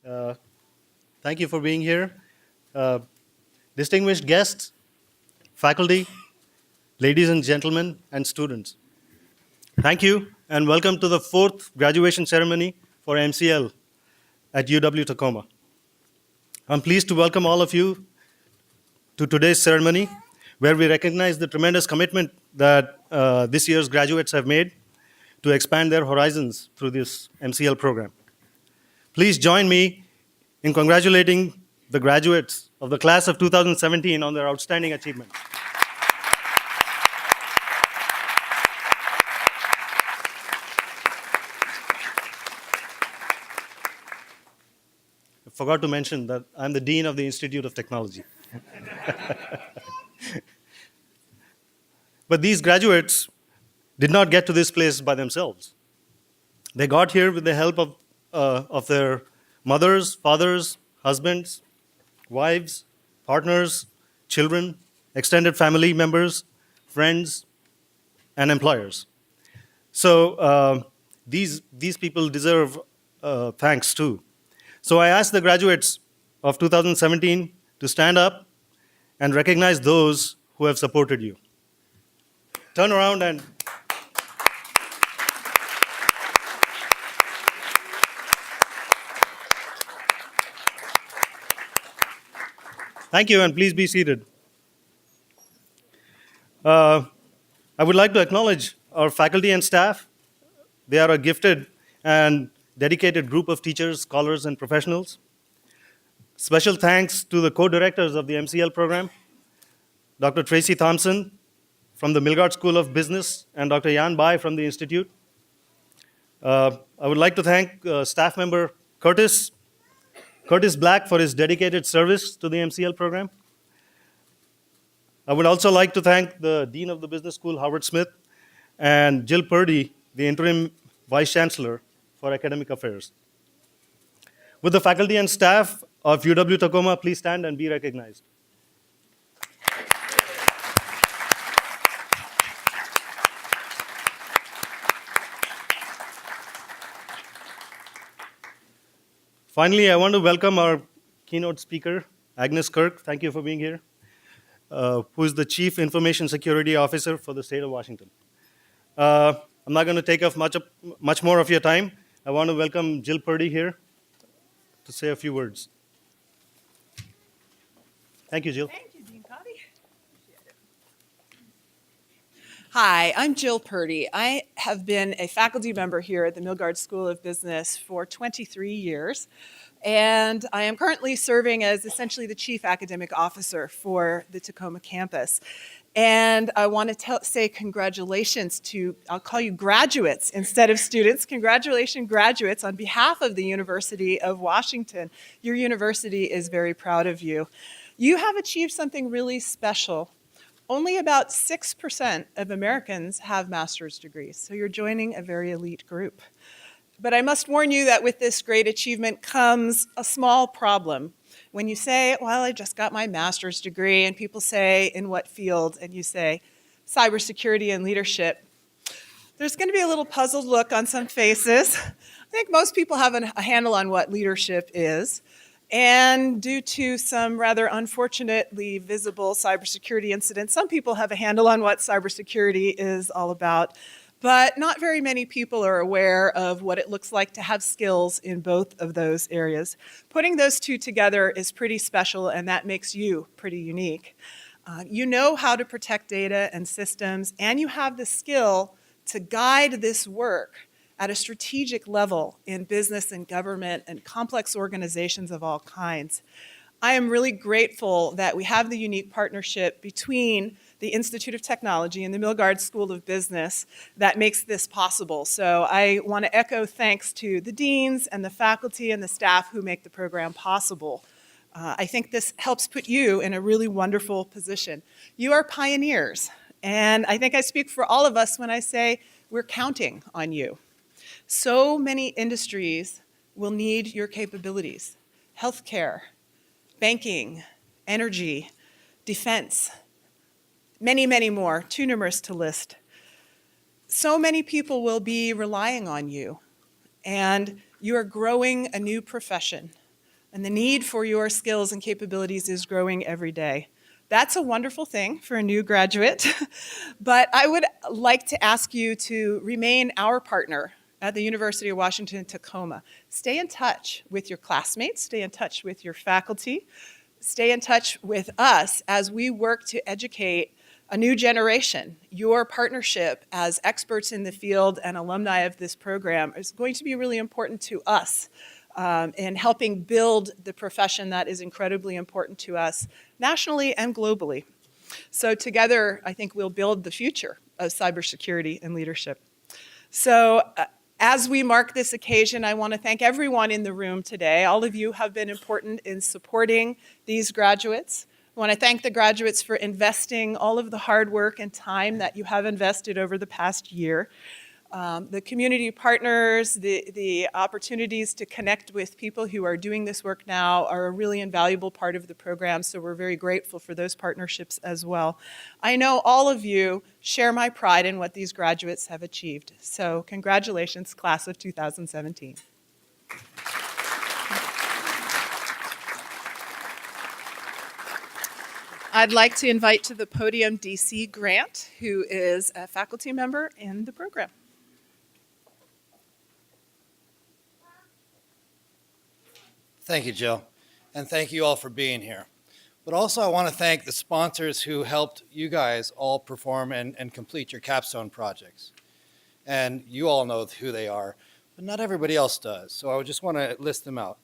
Uh, Thank you for being here. Uh, Distinguished guests, faculty, ladies and gentlemen, and students. Thank you, and welcome to the fourth graduation ceremony for MCL at UW Tacoma. I'm pleased to welcome all of you to today's ceremony, where we recognize the tremendous commitment that this year's graduates have made to expand their horizons through this MCL program. Please join me in congratulating the graduates of the class of 2017 on their outstanding achievements. I forgot to mention that I'm the Dean of the Institute of Technology. But these graduates did not get to this place by themselves. They got here with the help of their mothers, fathers, husbands, wives, partners, children, extended family members, friends, and employers. So these people deserve thanks too. So I asked the graduates of 2017 to stand up and recognize those who have supported you. Turn around and thank you, and please be seated. I would like to acknowledge our faculty and staff. They are a gifted and dedicated group of teachers, scholars, and professionals. Special thanks to the co-directors of the MCL program, Dr. Tracy Thompson from the Milgard School of Business and Dr. Jan Bai from the Institute. I would like to thank staff member Curtis Black for his dedicated service to the MCL program. I would also like to thank the Dean of the Business School, Howard Smith, and Jill Purdy, the interim Vice Chancellor for Academic Affairs. Would the faculty and staff of UW Tacoma please stand and be recognized? Finally, I want to welcome our keynote speaker, Agnes Kirk. Thank you for being here. Who is the Chief Information Security Officer for the state of Washington. I'm not going to take up much more of your time. I want to welcome Jill Purdy here to say a few words. Thank you, Jill. Thank you, Dean Covey. Hi, I'm Jill Purdy. I have been a faculty member here at the Milgard School of Business for 23 years, and I am currently serving as essentially the Chief Academic Officer for the Tacoma campus. And I want to say congratulations to, I'll call you graduates instead of students. Congratulations, graduates, on behalf of the University of Washington. Your university is very proud of you. You have achieved something really special. Only about 6% of Americans have master's degrees, so you're joining a very elite group. But I must warn you that with this great achievement comes a small problem. When you say, well, I just got my master's degree, and people say, in what field? And you say, cybersecurity and leadership. There's going to be a little puzzled look on some faces. I think most people have a handle on what leadership is. And due to some rather unfortunately visible cybersecurity incidents, some people have a handle on what cybersecurity is all about. But not very many people are aware of what it looks like to have skills in both of those areas. Putting those two together is pretty special, and that makes you pretty unique. You know how to protect data and systems, and you have the skill to guide this work at a strategic level in business and government and complex organizations of all kinds. I am really grateful that we have the unique partnership between the Institute of Technology and the Milgard School of Business that makes this possible. So I want to echo thanks to the deans and the faculty and the staff who make the program possible. I think this helps put you in a really wonderful position. You are pioneers, and I think I speak for all of us when I say we're counting on you. So many industries will need your capabilities: healthcare, banking, energy, defense, many, many more, too numerous to list. So many people will be relying on you, and you are growing a new profession. and the need for your skills and capabilities is growing every day. That's a wonderful thing for a new graduate, but I would like to ask you to remain our partner at the University of Washington, Tacoma. Stay in touch with your classmates, stay in touch with your faculty, stay in touch with us as we work to educate a new generation. Your partnership as experts in the field and alumni of this program is going to be really important to us in helping build the profession that is incredibly important to us nationally and globally. So together, I think we'll build the future of cybersecurity and leadership. So as we mark this occasion, I want to thank everyone in the room today. All of you have been important in supporting these graduates. I want to thank the graduates for investing all of the hard work and time that you have invested over the past year. The community partners, the opportunities to connect with people who are doing this work now are a really invaluable part of the program, so we're very grateful for those partnerships as well. I know all of you share my pride in what these graduates have achieved, so congratulations, class of 2017. I'd like to invite to the podium DC Grant, who is a faculty member in the program. Thank you, Jill, and thank you all for being here. But also I want to thank the sponsors who helped you guys all perform and complete your capstone projects. And you all know who they are, but not everybody else does, so I just want to list them out.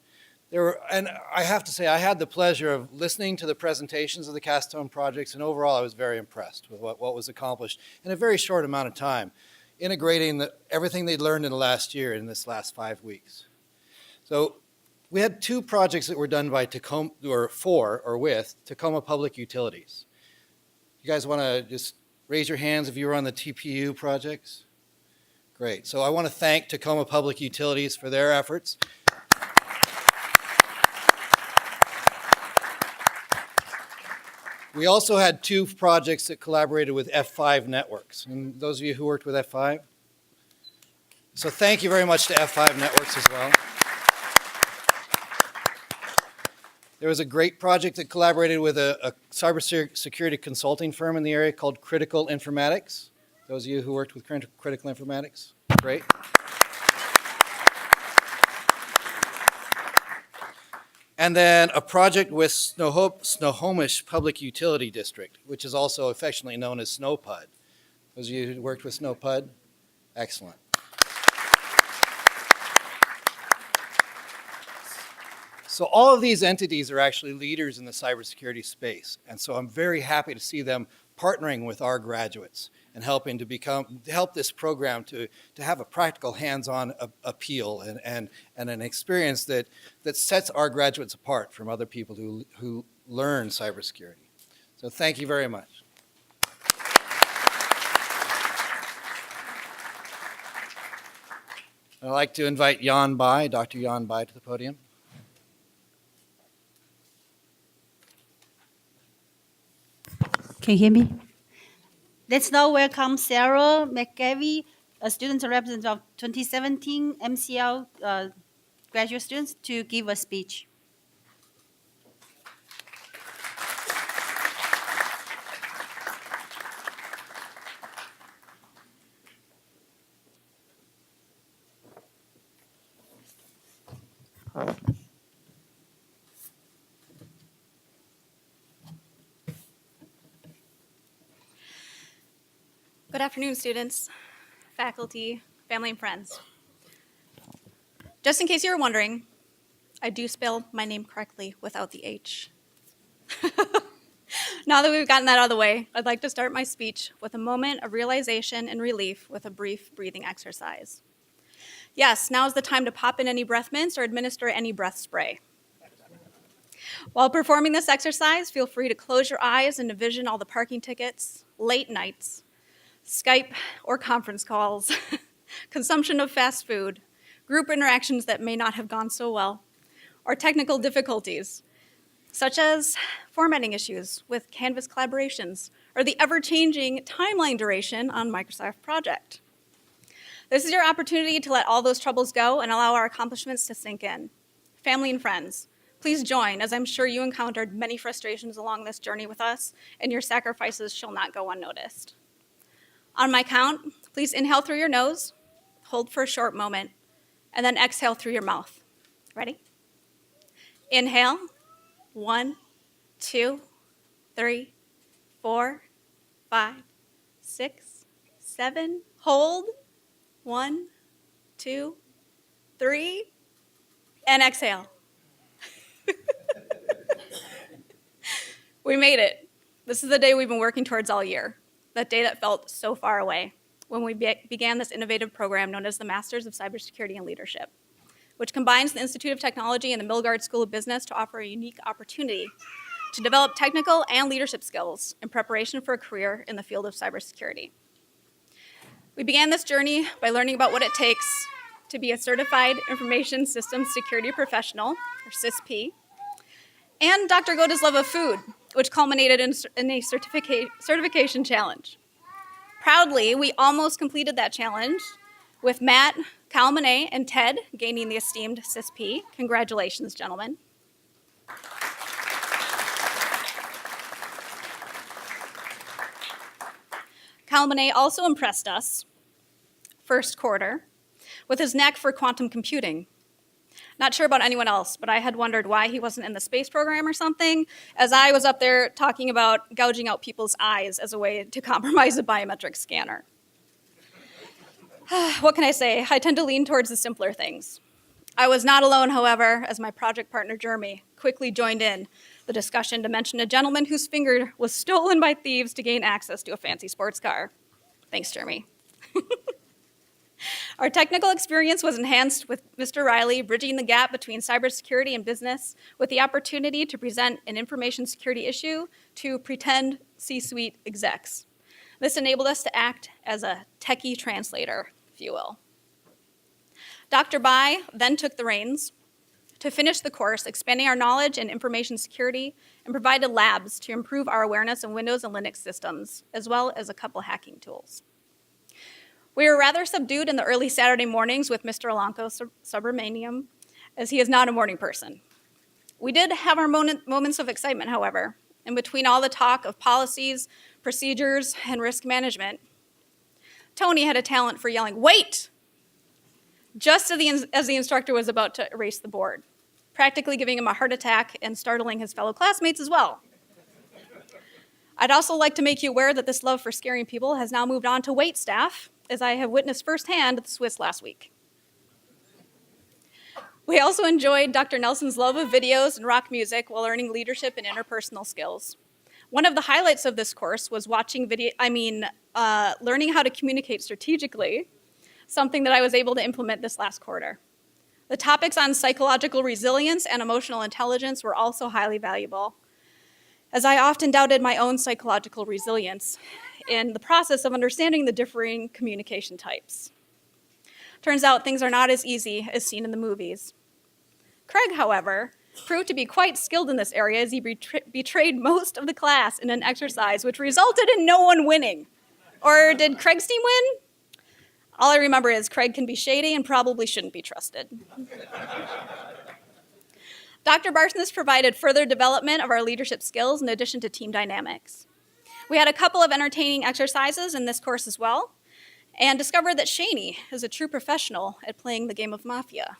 And I have to say, I had the pleasure of listening to the presentations of the capstone projects, and overall I was very impressed with what was accomplished in a very short amount of time, integrating everything they'd learned in the last year in this last 5 weeks. So we had 2 projects that were done by Tacoma, or with Tacoma Public Utilities. You guys want to just raise your hands if you were on the TPU projects? Great. So I want to thank Tacoma Public Utilities for their efforts. We also had 2 projects that collaborated with F5 Networks. And those of you who worked with F5? So thank you very much to F5 Networks as well. There was a great project that collaborated with a cybersecurity consulting firm in the area called Critical Informatics. Those of you who worked with Critical Informatics, great. And then a project with Snohomish Public Utility District, which is also affectionately known as SNOPUD. Those of you who worked with SNOPUD, excellent. So all of these entities are actually leaders in the cybersecurity space. And so I'm very happy to see them partnering with our graduates and helping to help this program to have a practical hands-on appeal and an experience that sets our graduates apart from other people who learn cybersecurity. So thank you very much. I'd like to invite Jan Bai, Dr. Jan Bai, to the podium. Can you hear me? Let's now welcome Sarah McGavie, a student representative of 2017 MCL graduate students, to give a speech. Good afternoon, students, faculty, family, and friends. Just in case you were wondering, I do spell my name correctly without the H. Now that we've gotten that out of the way, I'd like to start my speech with a moment of realization and relief with a brief breathing exercise. Yes, now is the time to pop in any breath mints or administer any breath spray. While performing this exercise, feel free to close your eyes and envision all the parking tickets, late nights, Skype or conference calls, consumption of fast food, group interactions that may not have gone so well, or technical difficulties, such as formatting issues with Canvas collaborations, or the ever-changing timeline duration on Microsoft Project. This is your opportunity to let all those troubles go and allow our accomplishments to sink in. Family and friends, Please join, as I'm sure you encountered many frustrations along this journey with us, and your sacrifices shall not go unnoticed. On my count, please inhale through your nose, hold for a short moment, and then exhale through your mouth. Ready? Inhale. 1, 2, 3, 4, 5, 6, 7. Hold. 1, 2, 3, and exhale. We made it. This is the day we've been working towards all year, that day that felt so far away, when we began this innovative program known as the Masters of Cybersecurity and Leadership, which combines the Institute of Technology and the Milgard School of Business to offer a unique opportunity to develop technical and leadership skills in preparation for a career in the field of cybersecurity. We began this journey by learning about what it takes to be a certified information systems security professional, or CISP, and Dr. Goda's love of food, which culminated in a certification challenge. Proudly, we almost completed that challenge with Matt, Cal Monet, and Ted gaining the esteemed CISP. Congratulations, gentlemen. Cal Monet also impressed us, first quarter, with his knack for quantum computing. Not sure about anyone else, but I had wondered why he wasn't in the space program or something, as I was up there talking about gouging out people's eyes as a way to compromise a biometric scanner. What can I say? I tend to lean towards the simpler things. I was not alone, however, as my project partner, Jeremy, quickly joined in the discussion to mention a gentleman whose finger was stolen by thieves to gain access to a fancy sports car. Thanks, Jeremy. Our technical experience was enhanced with Mr. Riley bridging the gap between cybersecurity and business with the opportunity to present an information security issue to pretend C-suite execs. This enabled us to act as a techie translator, if you will. Dr. Bai then took the reins to finish the course, expanding our knowledge in information security, and provided labs to improve our awareness in Windows and Linux systems, as well as a couple hacking tools. We were rather subdued in the early Saturday mornings with Mr. Alanko Subramaniam, as he is not a morning person. We did have our moments of excitement, however, in between all the talk of policies, procedures, and risk management. Tony had a talent for yelling, "Wait!" just as the instructor was about to erase the board, practically giving him a heart attack and startling his fellow classmates as well. I'd also like to make you aware that this love for scaring people has now moved on to wait staff, as I have witnessed firsthand at the Swiss last week. We also enjoyed Dr. Nelson's love of videos and rock music while learning leadership and interpersonal skills. One of the highlights of this course was learning how to communicate strategically, something that I was able to implement this last quarter. The topics on psychological resilience and emotional intelligence were also highly valuable, as I often doubted my own psychological resilience in the process of understanding the differing communication types. Turns out things are not as easy as seen in the movies. Craig, however, proved to be quite skilled in this area as he betrayed most of the class in an exercise which resulted in no one winning. Or did Craig's team win? All I remember is Craig can be shady and probably shouldn't be trusted. Dr. Barsness provided further development of our leadership skills in addition to team dynamics. We had a couple of entertaining exercises in this course as well, and discovered that Shaney is a true professional at playing the game of Mafia.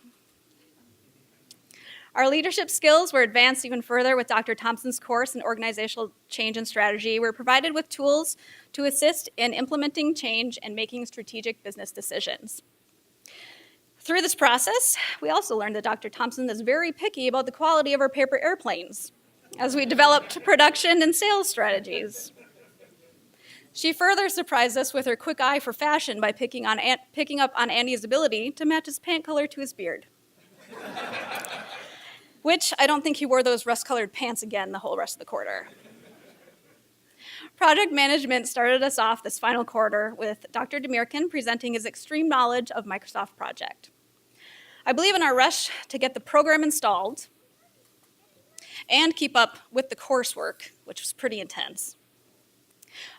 Our leadership skills were advanced even further with Dr. Thompson's course in organizational change and strategy. We're provided with tools to assist in implementing change and making strategic business decisions. Through this process, we also learned that Dr. Thompson is very picky about the quality of our paper airplanes as we developed production and sales strategies. She further surprised us with her quick eye for fashion by picking up on Andy's ability to match his pant color to his beard. Which I don't think he wore those rust-colored pants again the whole rest of the quarter. Project management started us off this final quarter with Dr. Demirkin presenting his extreme knowledge of Microsoft Project. I believe in our rush to get the program installed and keep up with the coursework, which was pretty intense.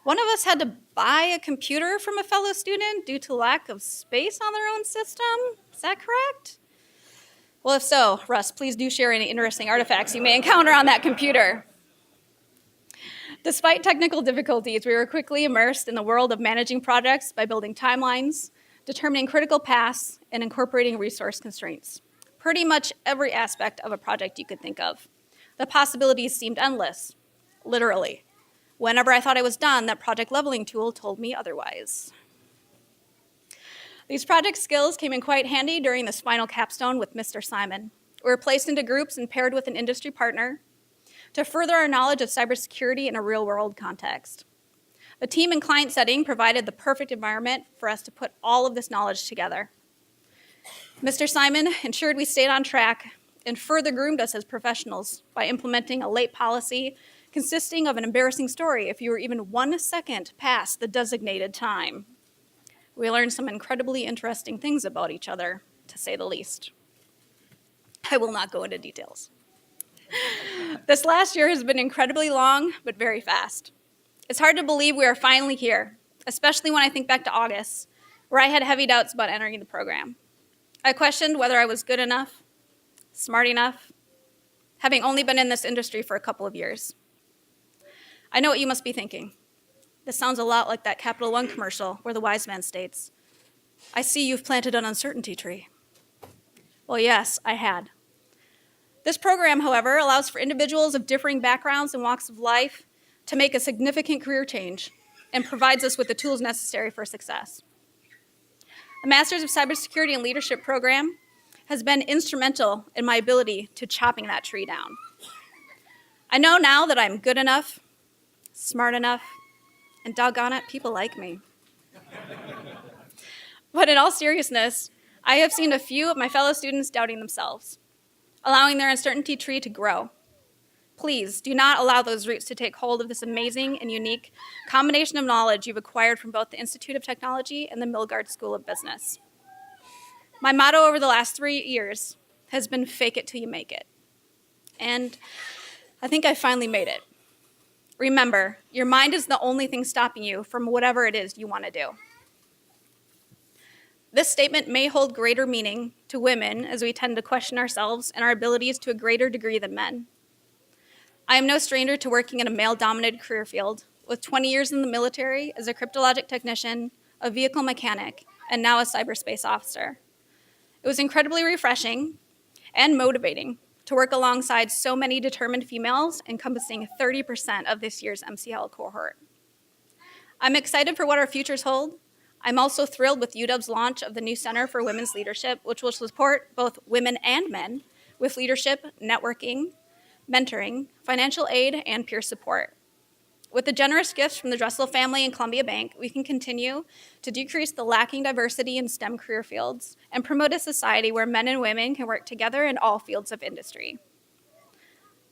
One of us had to buy a computer from a fellow student due to lack of space on their own system. Is that correct? Well, if so, Russ, please do share any interesting artifacts you may encounter on that computer. Despite technical difficulties, we were quickly immersed in the world of managing projects by building timelines, determining critical paths, and incorporating resource constraints. Pretty much every aspect of a project you could think of. The possibilities seemed endless, literally. Whenever I thought I was done, that project leveling tool told me otherwise. These project skills came in quite handy during this final capstone with Mr. Simon. We were placed into groups and paired with an industry partner to further our knowledge of cybersecurity in a real-world context. The team and client setting provided the perfect environment for us to put all of this knowledge together. Mr. Simon ensured we stayed on track and further groomed us as professionals by implementing a late policy consisting of an embarrassing story if you were even 1 second past the designated time. We learned some incredibly interesting things about each other, to say the least. I will not go into details. This last year has been incredibly long, but very fast. It's hard to believe we are finally here, especially when I think back to August, where I had heavy doubts about entering the program. I questioned whether I was good enough, smart enough, having only been in this industry for a couple of years. I know what you must be thinking. This sounds a lot like that Capital One commercial where the wise man states, "I see you've planted an uncertainty tree." Well, yes, I had. This program, however, allows for individuals of differing backgrounds and walks of life to make a significant career change and provides us with the tools necessary for success. The Masters of Cybersecurity and Leadership program has been instrumental in my ability to chopping that tree down. I know now that I'm good enough, smart enough, and doggone it, people like me. But in all seriousness, I have seen a few of my fellow students doubting themselves, allowing their uncertainty tree to grow. Please do not allow those roots to take hold of this amazing and unique combination of knowledge you've acquired from both the Institute of Technology and the Milgard School of Business. My motto over the last 3 years has been fake it till you make it. And I think I finally made it. Remember, your mind is the only thing stopping you from whatever it is you want to do. This statement may hold greater meaning to women as we tend to question ourselves and our abilities to a greater degree than men. I am no stranger to working in a male-dominated career field, with 20 years in the military as a cryptologic technician, a vehicle mechanic, and now a cyberspace officer. It was incredibly refreshing and motivating to work alongside so many determined females, encompassing 30% of this year's MCL cohort. I'm excited for what our futures hold. I'm also thrilled with UW's launch of the new Center for Women's Leadership, which will support both women and men with leadership, networking, mentoring, financial aid, and peer support. With the generous gifts from the Dressel family and Columbia Bank, we can continue to decrease the lacking diversity in STEM career fields and promote a society where men and women can work together in all fields of industry.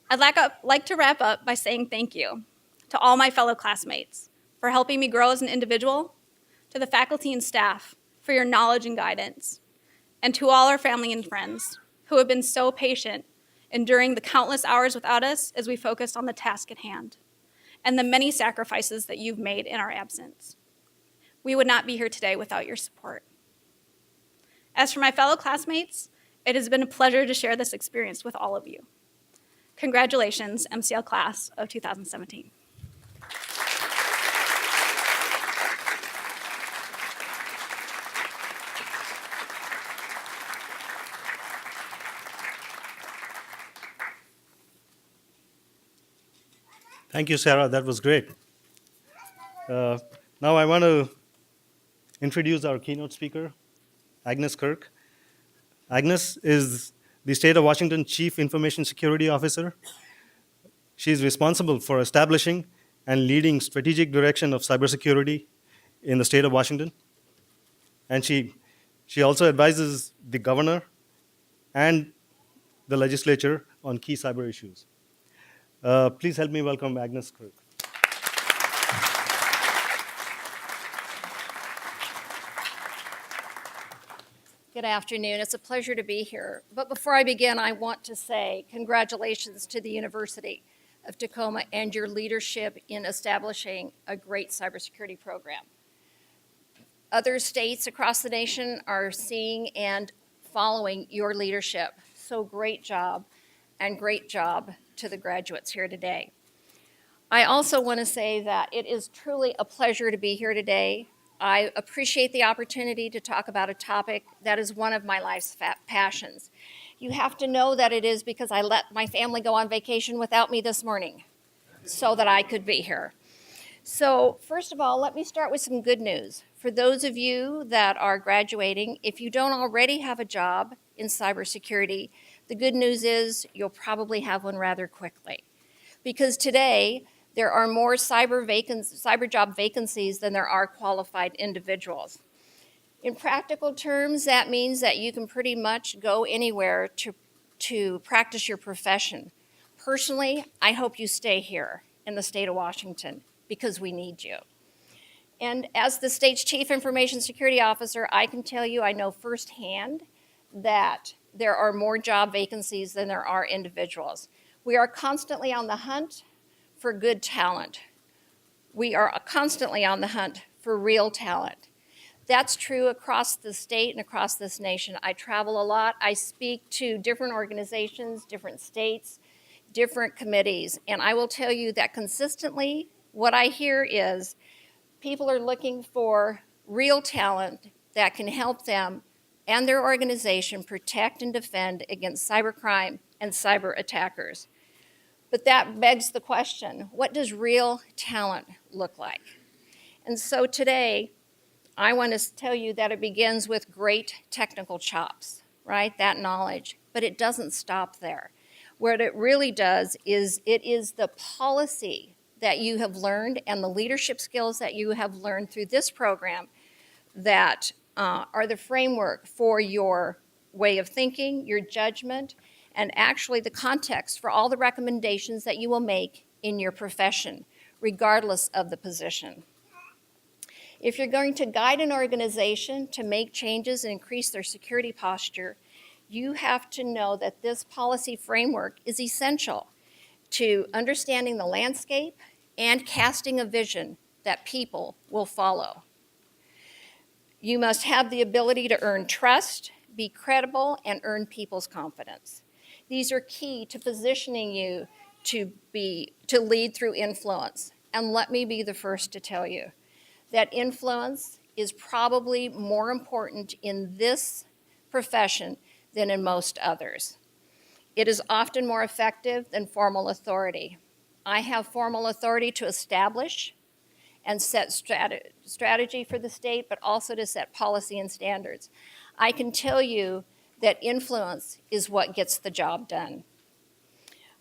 I'd like to wrap up by saying thank you to all my fellow classmates for helping me grow as an individual, to the faculty and staff for your knowledge and guidance, and to all our family and friends who have been so patient enduring the countless hours without us as we focused on the task at hand, and the many sacrifices that you've made in our absence. We would not be here today without your support. As for my fellow classmates, it has been a pleasure to share this experience with all of you. Congratulations, MCL Class of 2017. Thank you, Sarah. That was great. Now I want to introduce our keynote speaker, Agnes Kirk. Agnes is the State of Washington Chief Information Security Officer. She is responsible for establishing and leading strategic direction of cybersecurity in the state of Washington. And she also advises the governor and the legislature on key cyber issues. Please help me welcome Agnes Kirk. Good afternoon. It's a pleasure to be here. But before I begin, I want to say congratulations to the University of Tacoma and your leadership in establishing a great cybersecurity program. Other states across the nation are seeing and following your leadership. So great job, and great job to the graduates here today. I also want to say that it is truly a pleasure to be here today. I appreciate the opportunity to talk about a topic that is one of my life's passions. You have to know that it is because I let my family go on vacation without me this morning so that I could be here. So first of all, let me start with some good news. For those of you that are graduating, if you don't already have a job in cybersecurity, the good news is you'll probably have one rather quickly. Because today, there are more cyber job vacancies than there are qualified individuals. In practical terms, that means that you can pretty much go anywhere to practice your profession. Personally, I hope you stay here in the state of Washington because we need you. And as the state's Chief Information Security Officer, I can tell you I know firsthand that there are more job vacancies than there are individuals. We are constantly on the hunt for good talent. We are constantly on the hunt for real talent. That's true across the state and across this nation. I travel a lot. I speak to different organizations, different states, different committees, and I will tell you that consistently what I hear is people are looking for real talent that can help them and their organization protect and defend against cybercrime and cyber attackers. But that begs the question, what does real talent look like? And so today, I want to tell you that it begins with great technical chops, right? That knowledge. But it doesn't stop there. What it really does is it is the policy that you have learned and the leadership skills that you have learned through this program that are the framework for your way of thinking, your judgment, and actually the context for all the recommendations that you will make in your profession, regardless of the position. If you're going to guide an organization to make changes and increase their security posture, you have to know that this policy framework is essential to understanding the landscape and casting a vision that people will follow. You must have the ability to earn trust, be credible, and earn people's confidence. These are key to positioning you to lead through influence. And let me be the first to tell you that influence is probably more important in this profession than in most others. It is often more effective than formal authority. I have formal authority to establish and set strategy for the state, but also to set policy and standards. I can tell you that influence is what gets the job done.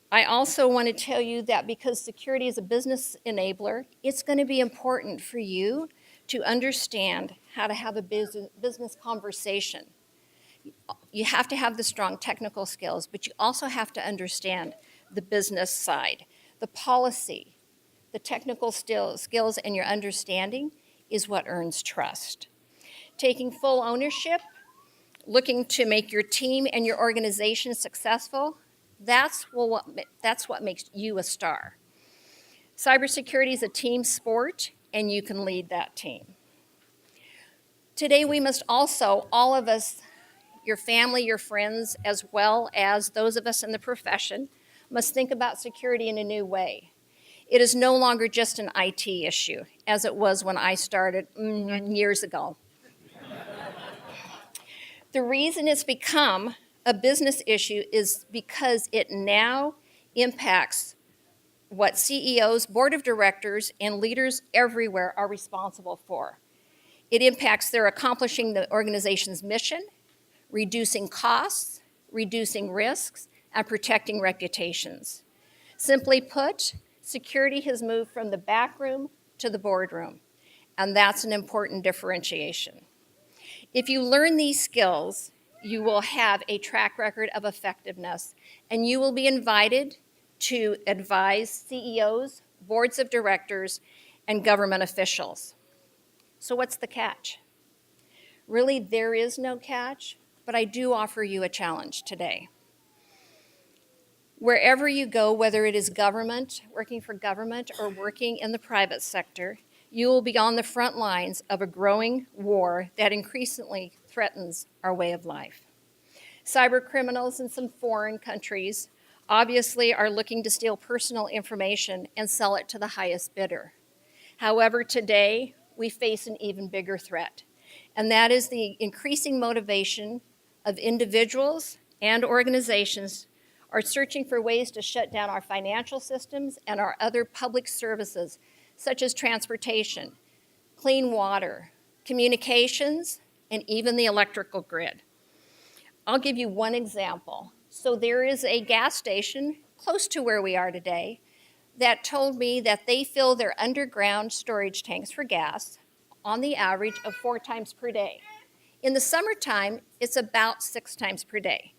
I also want to tell you that because security is a business enabler, it's going to be important for you to understand how to have a business conversation. You have to have the strong technical skills, but you also have to understand the business side. The policy, the technical skills, and your understanding is what earns trust. Taking full ownership, looking to make your team and your organization successful, that's what makes you a star. Cybersecurity is a team sport, and you can lead that team. Today, we must also, all of us, your family, your friends, as well as those of us in the profession, must think about security in a new way. It is no longer just an IT issue, as it was when I started years ago. The reason it's become a business issue is because it now impacts what CEOs, board of directors, and leaders everywhere are responsible for. It impacts their accomplishing the organization's mission, reducing costs, reducing risks, and protecting reputations. Simply put, security has moved from the back room to the boardroom, and that's an important differentiation. If you learn these skills, you will have a track record of effectiveness, and you will be invited to advise CEOs, boards of directors, and government officials. So what's the catch? Really, there is no catch, but I do offer you a challenge today. Wherever you go, whether it is government, working for government, or working in the private sector, you will be on the front lines of a growing war that increasingly threatens our way of life. Cyber criminals in some foreign countries obviously are looking to steal personal information and sell it to the highest bidder. However, today we face an even bigger threat, and that is the increasing motivation of individuals and organizations are searching for ways to shut down our financial systems and our other public services, such as transportation, clean water, communications, and even the electrical grid. I'll give you one example. So there is a gas station close to where we are today that told me that they fill their underground storage tanks for gas on the average of 4 times per day. In the summertime, it's about 6 times per day.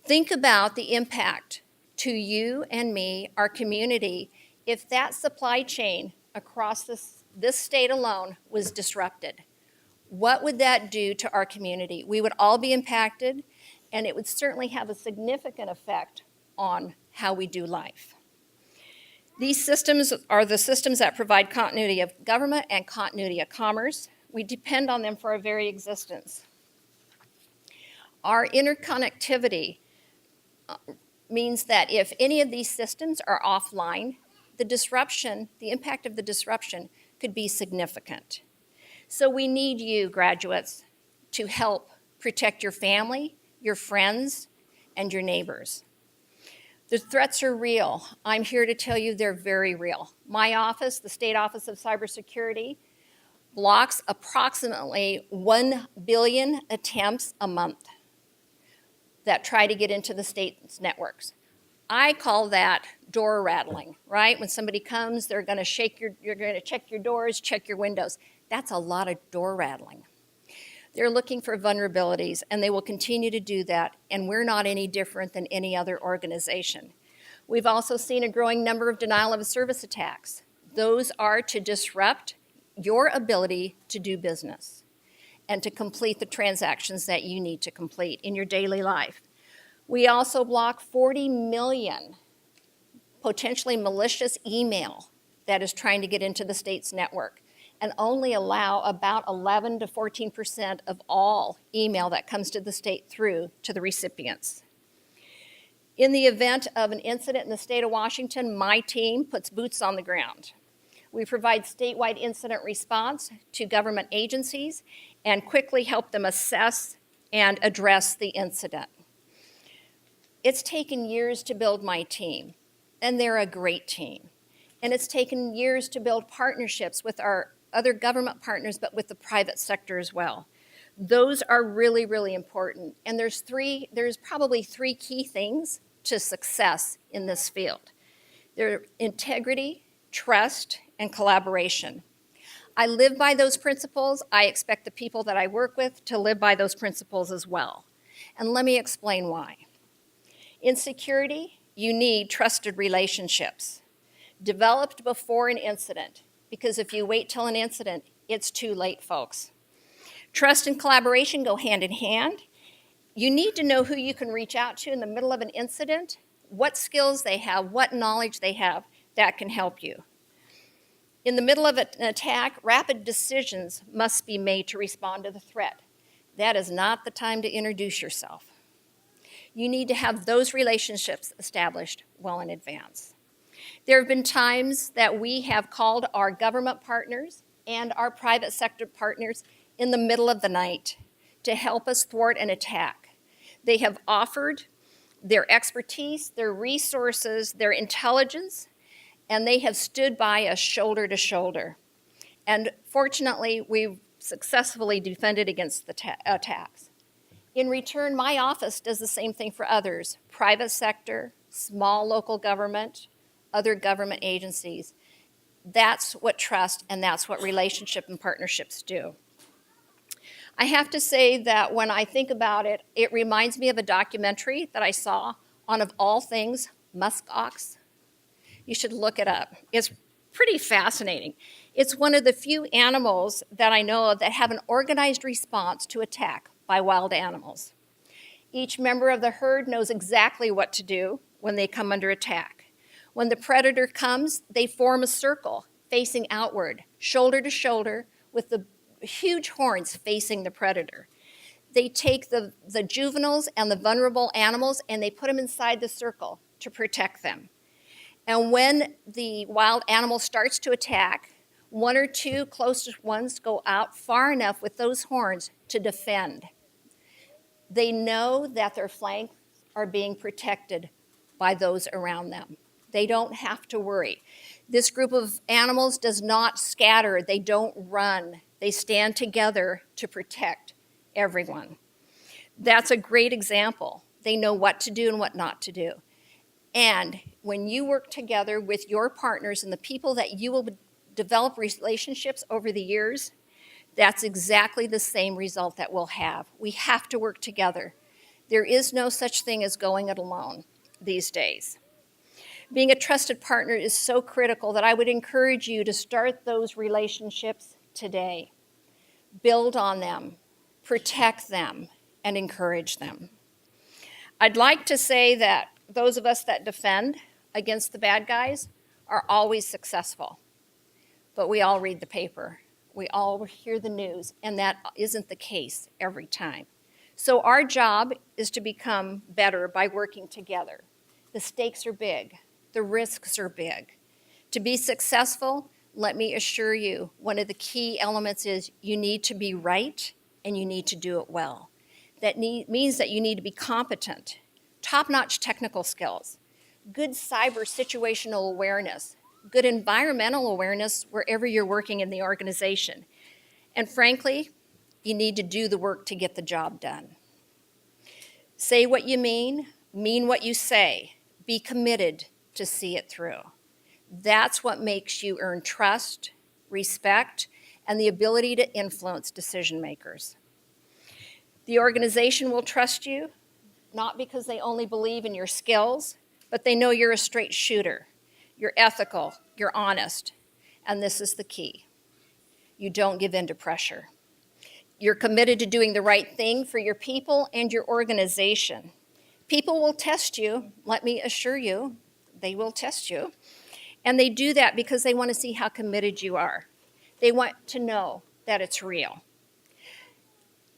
Think about the impact to you and me, our community, if that supply chain across this state alone was disrupted. What would that do to our community? We would all be impacted, and it would certainly have a significant effect on how we do life. These systems are the systems that provide continuity of government and continuity of commerce. We depend on them for our very existence. Our interconnectivity means that if any of these systems are offline, the impact of the disruption could be significant. So we need you, graduates, to help protect your family, your friends, and your neighbors. The threats are real. I'm here to tell you they're very real. My office, the State Office of Cybersecurity, blocks approximately 1 billion attempts a month that try to get into the state's networks. I call that door rattling, right? When somebody comes, you're going to check your doors, check your windows. That's a lot of door rattling. They're looking for vulnerabilities, and they will continue to do that, and we're not any different than any other organization. We've also seen a growing number of denial of service attacks. Those are to disrupt your ability to do business and to complete the transactions that you need to complete in your daily life. We also block 40 million potentially malicious email that is trying to get into the state's network, and only allow about 11 to 14% of all email that comes to the state through to the recipients. In the event of an incident in the state of Washington, my team puts boots on the ground. We provide statewide incident response to government agencies and quickly help them assess and address the incident. It's taken years to build my team, and they're a great team. And it's taken years to build partnerships with our other government partners, but with the private sector as well. Those are really, really important. And there's probably 3 key things to success in this field. They're integrity, trust, and collaboration. I live by those principles. I expect the people that I work with to live by those principles as well. And let me explain why. In security, you need trusted relationships, developed before an incident, because if you wait till an incident, it's too late, folks. Trust and collaboration go hand in hand. You need to know who you can reach out to in the middle of an incident, what skills they have, what knowledge they have that can help you. In the middle of an attack, rapid decisions must be made to respond to the threat. That is not the time to introduce yourself. You need to have those relationships established well in advance. There have been times that we have called our government partners and our private sector partners in the middle of the night to help us thwart an attack. They have offered their expertise, their resources, their intelligence, and they have stood by us shoulder to shoulder. And fortunately, we've successfully defended against the attacks. In return, my office does the same thing for others, private sector, small local government, other government agencies. That's what trust and that's what relationship and partnerships do. I have to say that when I think about it, it reminds me of a documentary that I saw on, of all things, muskox. You should look it up. It's pretty fascinating. It's one of the few animals that I know of that have an organized response to attack by wild animals. Each member of the herd knows exactly what to do when they come under attack. When the predator comes, they form a circle facing outward, shoulder to shoulder, with the huge horns facing the predator. They take the juveniles and the vulnerable animals and they put them inside the circle to protect them. And when the wild animal starts to attack, one or two closest ones go out far enough with those horns to defend. They know that their flanks are being protected by those around them. They don't have to worry. This group of animals does not scatter. They don't run. They stand together to protect everyone. That's a great example. They know what to do and what not to do. And when you work together with your partners and the people that you will develop relationships over the years, that's exactly the same result that we'll have. We have to work together. There is no such thing as going it alone these days. Being a trusted partner is so critical that I would encourage you to start those relationships today. Build on them, protect them, and encourage them. I'd like to say that those of us that defend against the bad guys are always successful, but we all read the paper. We all hear the news, and that isn't the case every time. So our job is to become better by working together. The stakes are big. The risks are big. To be successful, let me assure you, one of the key elements is you need to be right and you need to do it well. That means that you need to be competent, top-notch technical skills, good cyber situational awareness, good environmental awareness wherever you're working in the organization. And frankly, you need to do the work to get the job done. Say what you mean what you say, be committed to see it through. That's what makes you earn trust, respect, and the ability to influence decision makers. The organization will trust you, not because they only believe in your skills, but they know you're a straight shooter. You're ethical, you're honest, and this is the key. You don't give in to pressure. You're committed to doing the right thing for your people and your organization. People will test you, let me assure you, they will test you. And they do that because they want to see how committed you are. They want to know that it's real.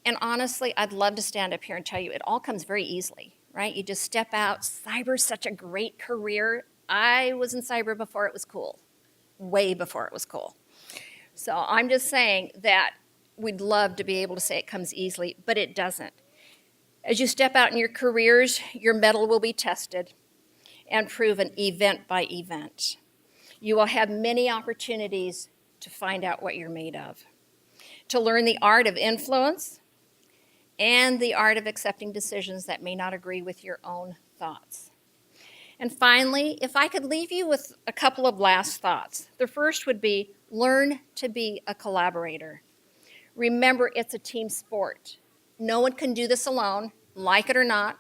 And honestly, I'd love to stand up here and tell you it all comes very easily, right? You just step out. Cyber's such a great career. I was in cyber before it was cool, way before it was cool. So I'm just saying that we'd love to be able to say it comes easily, but it doesn't. As you step out in your careers, your mettle will be tested and proven event by event. You will have many opportunities to find out what you're made of, to learn the art of influence and the art of accepting decisions that may not agree with your own thoughts. And finally, if I could leave you with a couple of last thoughts. The first would be learn to be a collaborator. Remember, it's a team sport. No one can do this alone, like it or not.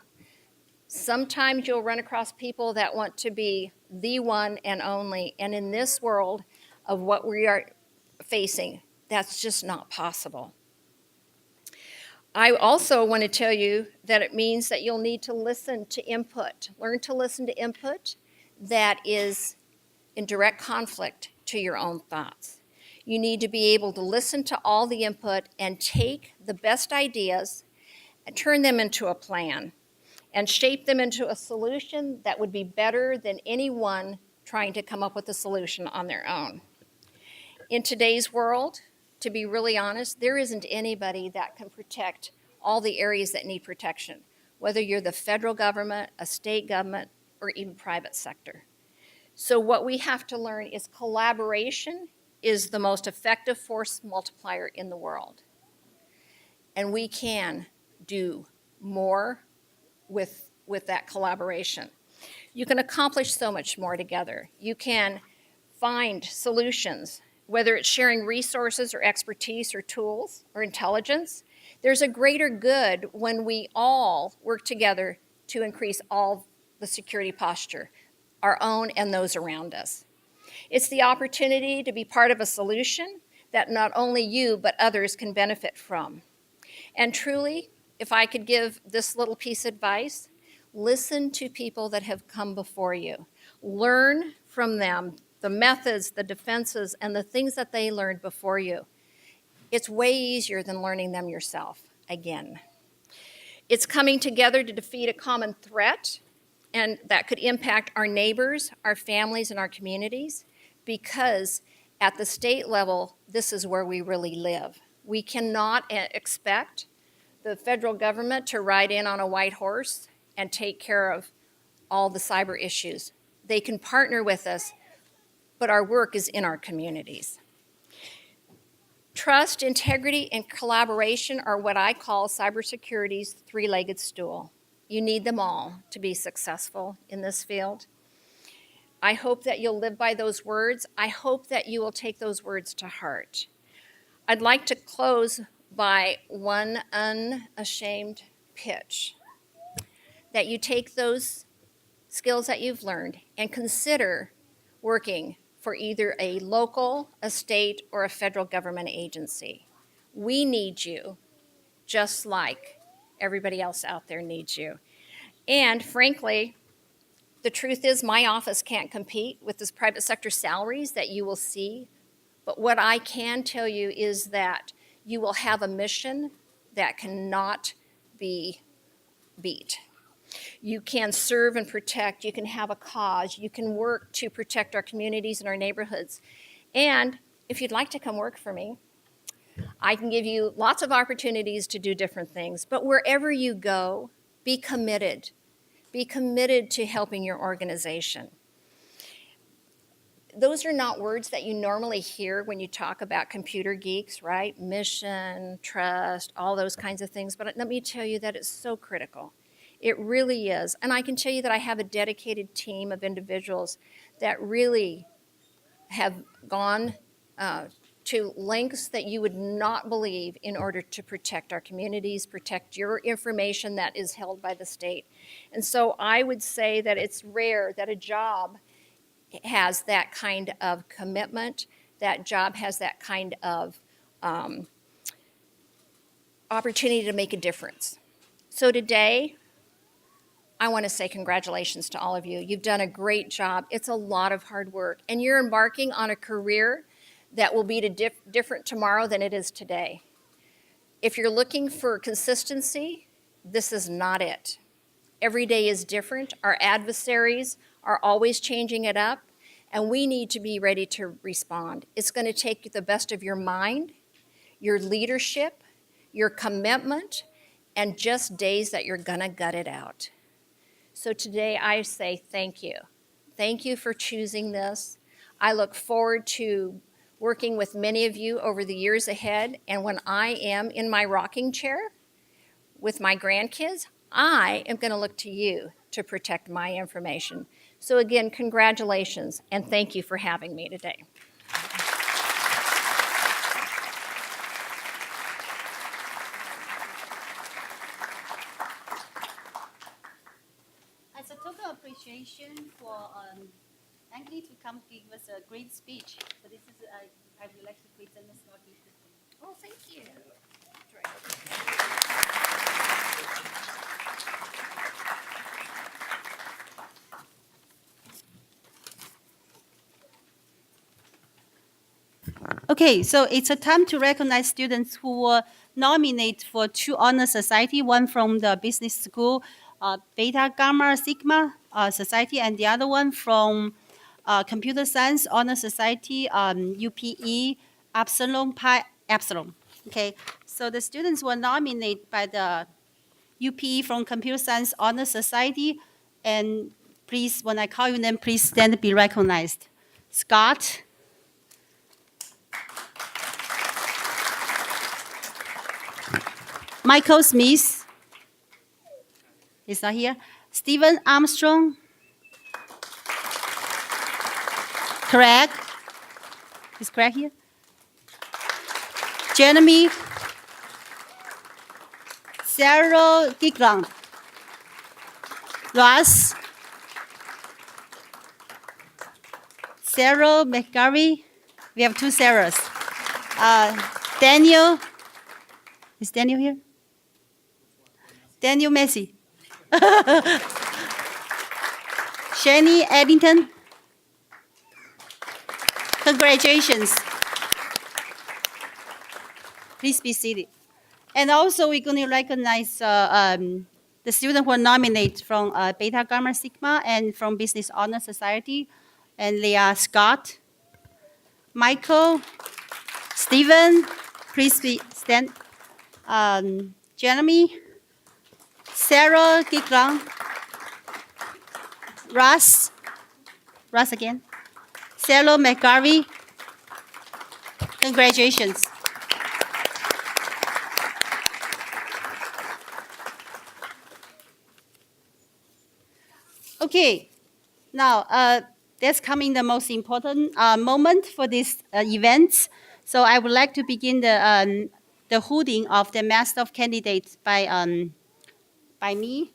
Sometimes you'll run across people that want to be the one and only, and in this world of what we are facing, that's just not possible. I also want to tell you that it means that you'll need to listen to input, learn to listen to input that is in direct conflict to your own thoughts. You need to be able to listen to all the input and take the best ideas and turn them into a plan and shape them into a solution that would be better than anyone trying to come up with a solution on their own. In today's world, to be really honest, there isn't anybody that can protect all the areas that need protection, whether you're the federal government, a state government, or even private sector. So what we have to learn is collaboration is the most effective force multiplier in the world. And we can do more with that collaboration. You can accomplish so much more together. You can find solutions, whether it's sharing resources or expertise or tools or intelligence. There's a greater good when we all work together to increase all the security posture, our own and those around us. It's the opportunity to be part of a solution that not only you but others can benefit from. And truly, if I could give this little piece of advice, listen to people that have come before you. Learn from them the methods, the defenses, and the things that they learned before you. It's way easier than learning them yourself, again. It's coming together to defeat a common threat, and that could impact our neighbors, our families, and our communities, because at the state level, this is where we really live. We cannot expect the federal government to ride in on a white horse and take care of all the cyber issues. They can partner with us, but our work is in our communities. Trust, integrity, and collaboration are what I call cybersecurity's three-legged stool. You need them all to be successful in this field. I hope that you'll live by those words. I hope that you will take those words to heart. I'd like to close by one unashamed pitch, that you take those skills that you've learned and consider working for either a local, a state, or a federal government agency. We need you just like everybody else out there needs you. And frankly, the truth is my office can't compete with this private sector salaries that you will see. But what I can tell you is that you will have a mission that cannot be beat. You can serve and protect. You can have a cause. You can work to protect our communities and our neighborhoods. And if you'd like to come work for me, I can give you lots of opportunities to do different things. But wherever you go, be committed. Be committed to helping your organization. Those are not words that you normally hear when you talk about computer geeks, right? Mission, trust, all those kinds of things. But let me tell you that it's so critical. It really is. And I can tell you that I have a dedicated team of individuals that really have gone to lengths that you would not believe in order to protect our communities, protect your information that is held by the state. And so I would say that it's rare that a job has that kind of commitment, that job has that kind of opportunity to make a difference. So today, I want to say congratulations to all of you. You've done a great job. It's a lot of hard work, and you're embarking on a career that will be different tomorrow than it is today. If you're looking for consistency, this is not it. Every day is different. Our adversaries are always changing it up, and we need to be ready to respond. It's going to take the best of your mind, your leadership, your commitment, and just days that you're going to gut it out. So today I say thank you. Thank you for choosing this. I look forward to working with many of you over the years ahead, and when I am in my rocking chair with my grandkids, I am going to look to you to protect my information. So again, congratulations, and thank you for having me today. As a token of appreciation for Anthony to come give us a great speech. So this is I would like to present the small gift. Oh, thank you. Okay, so it's a time to recognize students who were nominated for 2 honor society, one from the business school, Beta Gamma Sigma Society, and the other one from Computer Science Honor Society, UPE Epsilon Pi Epsilon. Okay, so the students were nominated by the UPE from Computer Science Honor Society, and please, when I call your name, please stand and be recognized. Scott. Michael Smith. He's not here. Stephen Armstrong. Craig. Is Craig here? Jeremy. Sarah Gigland. Ross. Sarah McGarvey. We have 2 Sarahs. Daniel. Is Daniel here? Daniel Messi. Shani Eddington. Congratulations. Please be seated. And also, we're going to recognize the students who are nominated from Beta Gamma Sigma and from Business Honor Society. And they are Scott, Michael, Stephen, please stand, Jeremy, Sarah Giglang, Russ again, Sarah McGarvey. Congratulations. Okay, now that's coming the most important moment for this event. So I would like to begin the hooding of the Master of Candidates by me.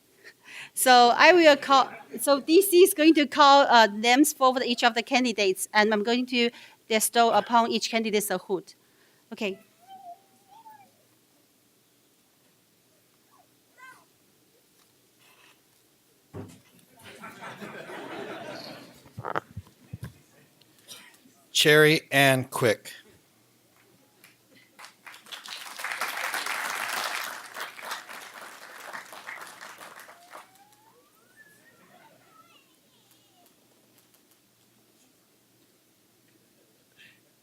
So I will call. So DC is going to call names for each of the candidates, and I'm going to bestow upon each candidate a hood. Okay. Cherry Ann Quick.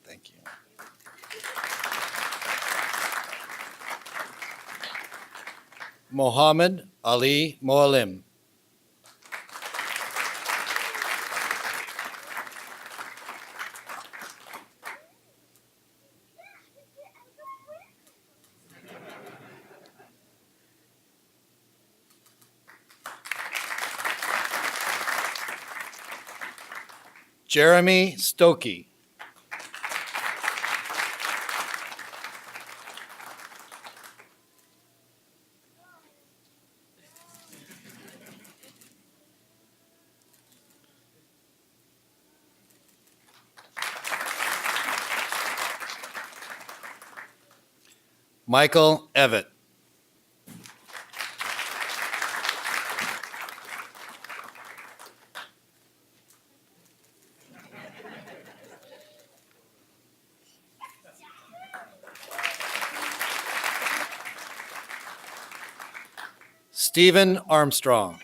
Thank you. Mohammed Ali Moalim. Jeremy Stokey. Michael Evett. Stephen Armstrong.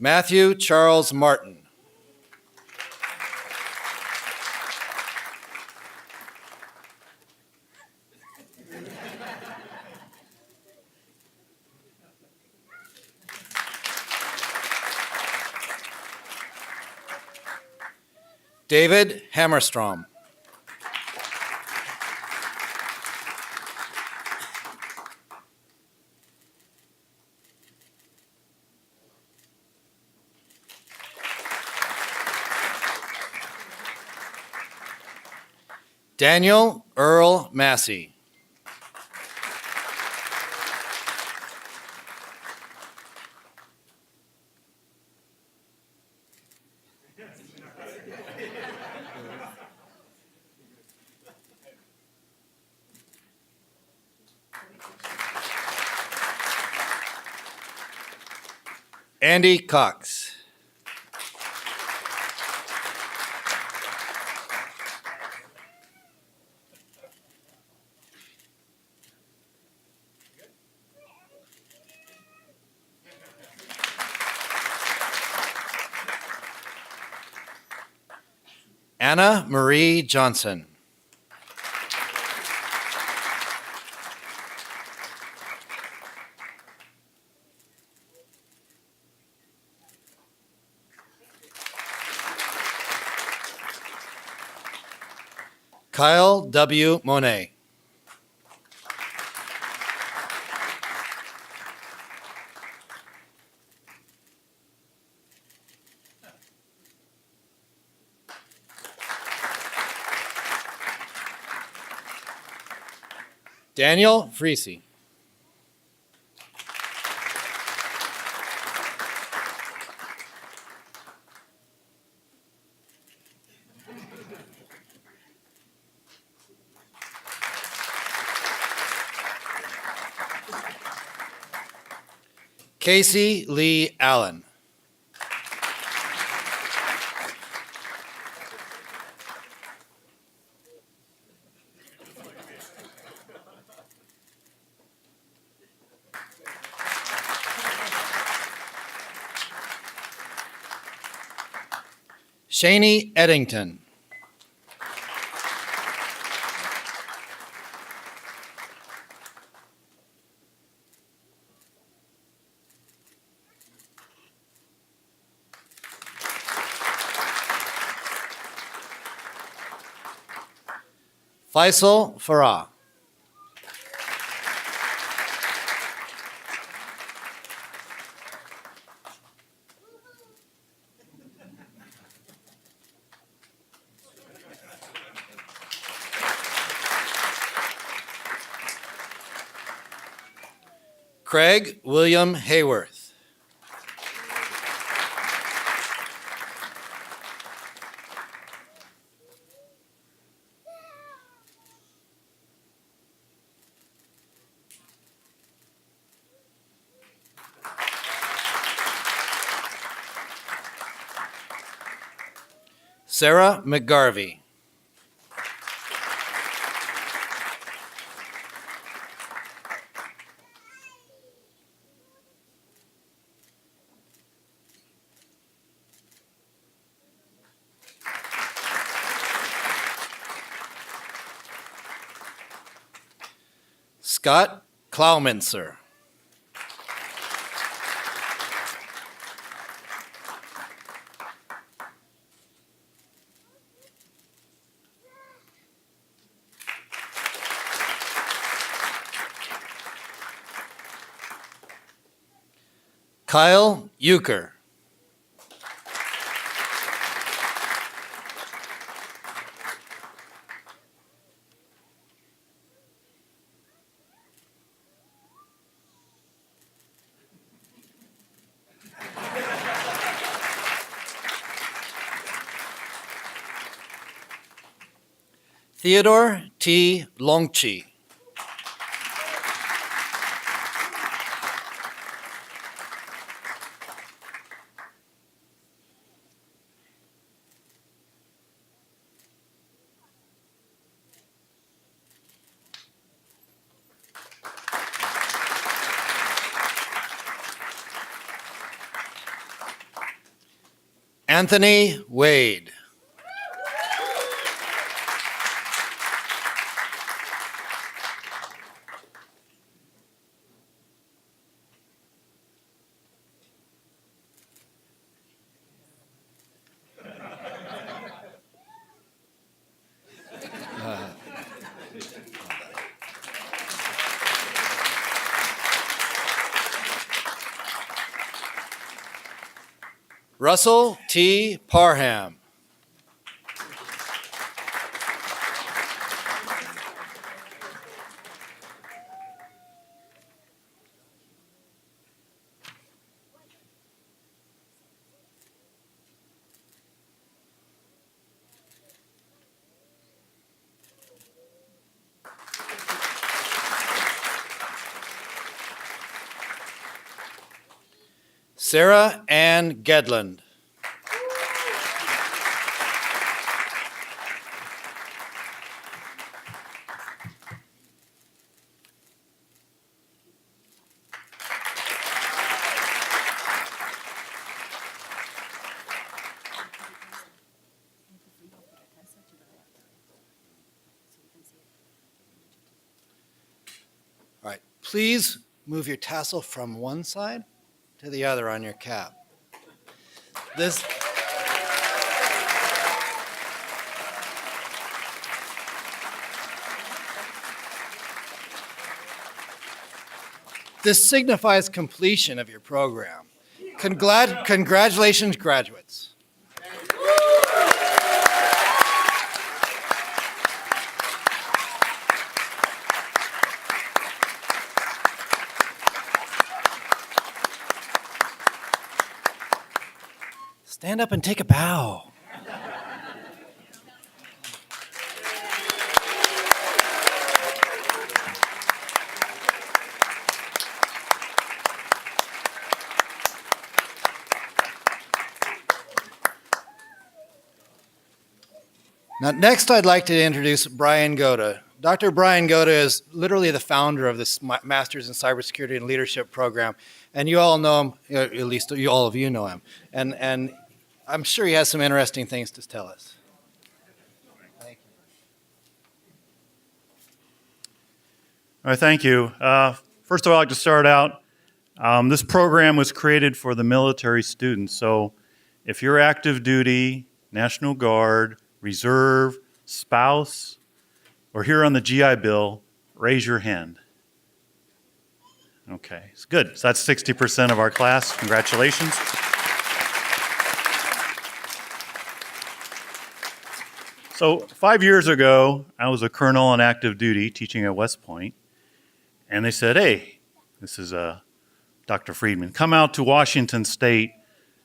Matthew Charles Martin. David Hammerstrom. Daniel Earl Massey. Andy Cox. Anna Marie Johnson. Kyle W. Monet. Daniel Freese. Casey Lee Allen. Shani Eddington. Faisal Farah. Craig William Hayworth. Sarah McGarvey. Scott Klaumenser. Kyle Euchre. Theodore T. Longchi. Anthony Wade. Russell T. Parham. Sarah Ann Gedland. All right, please move your tassel from one side to the other on your cap. This signifies completion of your program. Congratulations, graduates. Stand up and take a bow. Now, next I'd like to introduce Brian Goda. Dr. Brian Goda is literally the founder of this Masters in Cybersecurity and Leadership program, and you all know him, at least all of you know him, and I'm sure he has some interesting things to tell us. All right, thank you. First of all, I'd like to start out. This program was created for the military students. So if you're active duty, National Guard, Reserve, spouse, or here on the GI Bill, raise your hand. Okay, it's good. So that's 60% of our class. Congratulations. So 5 years ago, I was a colonel on active duty teaching at West Point. And they said, hey, this is Dr. Friedman, come out to Washington State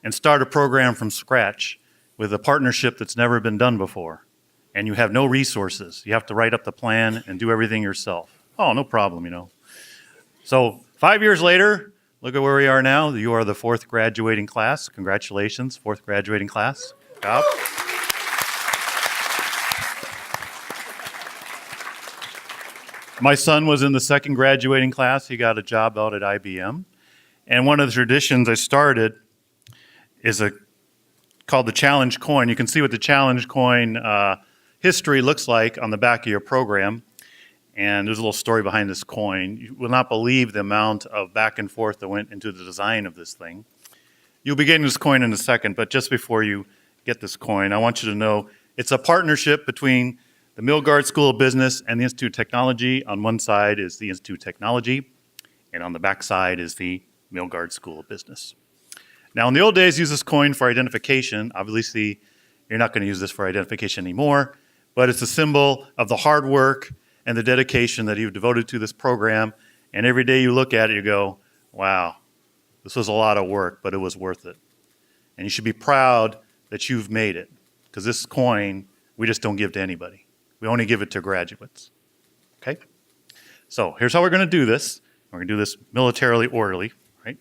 and start a program from scratch with a partnership that's never been done before. And you have no resources. You have to write up the plan and do everything yourself. Oh, no problem, you know. So 5 years later, look at where we are now. You are the 4th graduating class. Congratulations, 4th graduating class. Good job. My son was in the 2nd graduating class. He got a job out at IBM. And one of the traditions I started is called the challenge coin. You can see what the challenge coin history looks like on the back of your program. And there's a little story behind this coin. You will not believe the amount of back and forth that went into the design of this thing. You'll be getting this coin in a second, but just before you get this coin, I want you to know it's a partnership between the Milgard School of Business and the Institute of Technology. On one side is the Institute of Technology, and on the back side is the Milgard School of Business. Now, in the old days, use this coin for identification. Obviously, you're not going to use this for identification anymore, but it's a symbol of the hard work and the dedication that you've devoted to this program. And every day you look at it, you go, wow, this was a lot of work, but it was worth it. And you should be proud that you've made it, because this coin, we just don't give to anybody. We only give it to graduates, okay? So here's how we're going to do this. We're going to do this militarily orderly, right?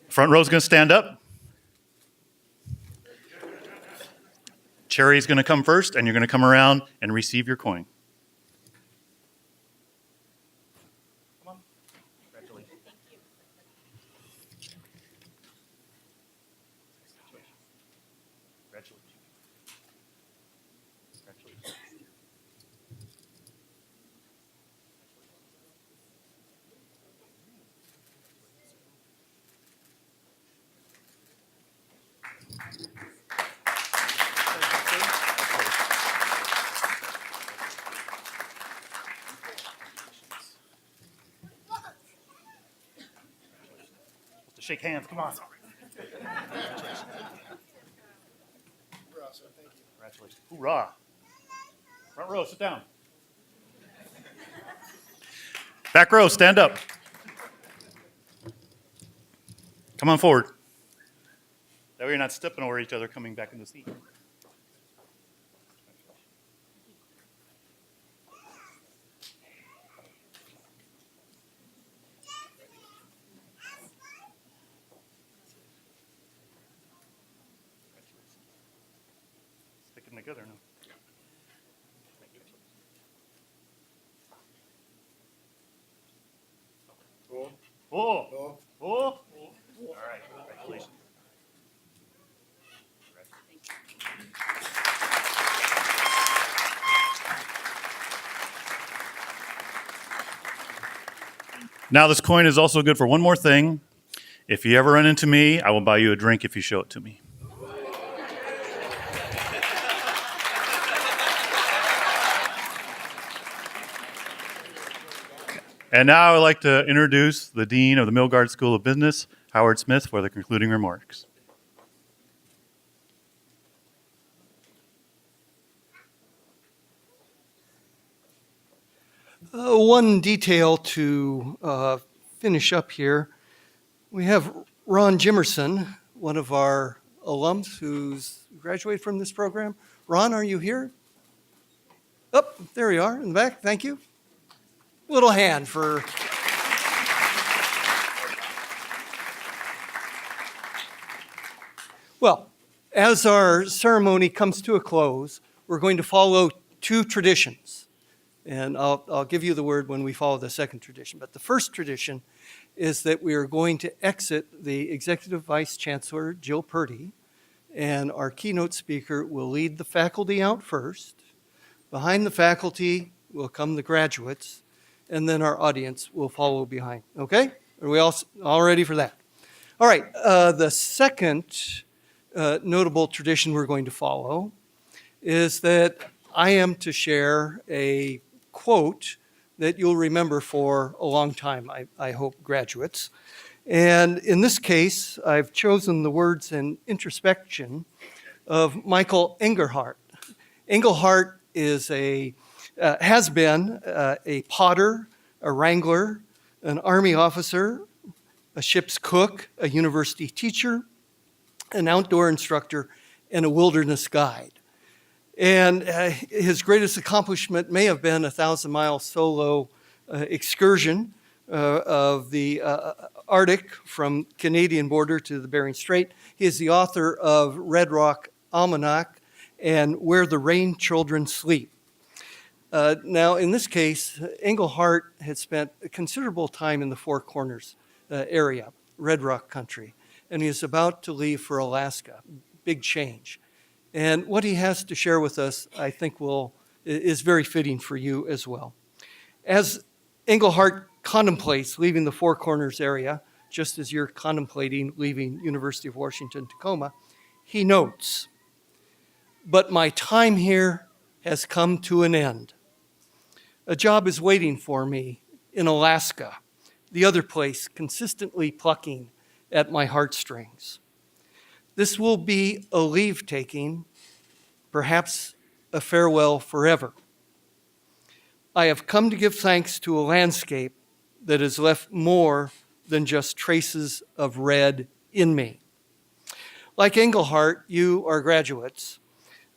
Front row's going to stand up. Cherry's going to come first, and you're going to come around and receive your coin. Come on. Congratulations. Congratulations. Congratulations. Shake hands, come on. Congratulations. Hoorah. Front row, sit down. Back row, stand up. Come on forward. That way you're not stepping over each other coming back in the seat. Sticking together now. Oh. All right, congratulations. Now this coin is also good for one more thing. If you ever run into me, I will buy you a drink if you show it to me. And now I'd like to introduce the Dean of the Milgard School of Business, Howard Smith, for the concluding remarks. One detail to finish up here. We have Ron Jimerson, one of our alums who's graduated from this program. Ron, are you here? Oh, there you are in the back. Thank you. Little hand for. Well, as our ceremony comes to a close, we're going to follow two traditions. And I'll give you the word when we follow the second tradition. But the first tradition is that we are going to exit the Executive Vice Chancellor, Jill Purdy, and our keynote speaker will lead the faculty out first. Behind the faculty will come the graduates, and then our audience will follow behind. Okay? Are we all ready for that? All right. The second notable tradition we're going to follow is that I am to share a quote that you'll remember for a long time, I hope, graduates. And in this case, I've chosen the words in introspection of Michael Engelhardt. Engelhardt is has been a potter, a wrangler, an army officer, a ship's cook, a university teacher, an outdoor instructor, and a wilderness guide. And his greatest accomplishment may have been a 1,000-mile solo excursion of the Arctic from Canadian border to the Bering Strait. He is the author of Red Rock Almanac and Where the Rain Children Sleep. Now, in this case, Engelhardt had spent a considerable time in the Four Corners area, Red Rock country, and he is about to leave for Alaska. Big change. And what he has to share with us, I think, is very fitting for you as well. As Engelhardt contemplates leaving the Four Corners area, just as you're contemplating leaving University of Washington, Tacoma, he notes, "But my time here has come to an end. A job is waiting for me in Alaska, the other place consistently plucking at my heartstrings. This will be a leave-taking, perhaps a farewell forever. I have come to give thanks to a landscape that has left more than just traces of red in me." Like Engelhardt, you, our graduates,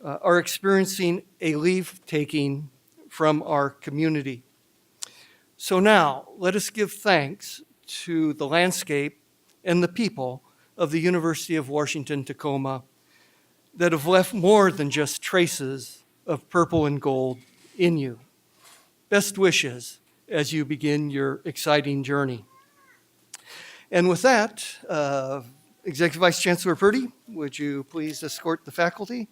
are experiencing a leave-taking from our community. So now, let us give thanks to the landscape and the people of the University of Washington, Tacoma, that have left more than just traces of purple and gold in you. Best wishes as you begin your exciting journey. And with that, Executive Vice Chancellor Purdy, would you please escort the faculty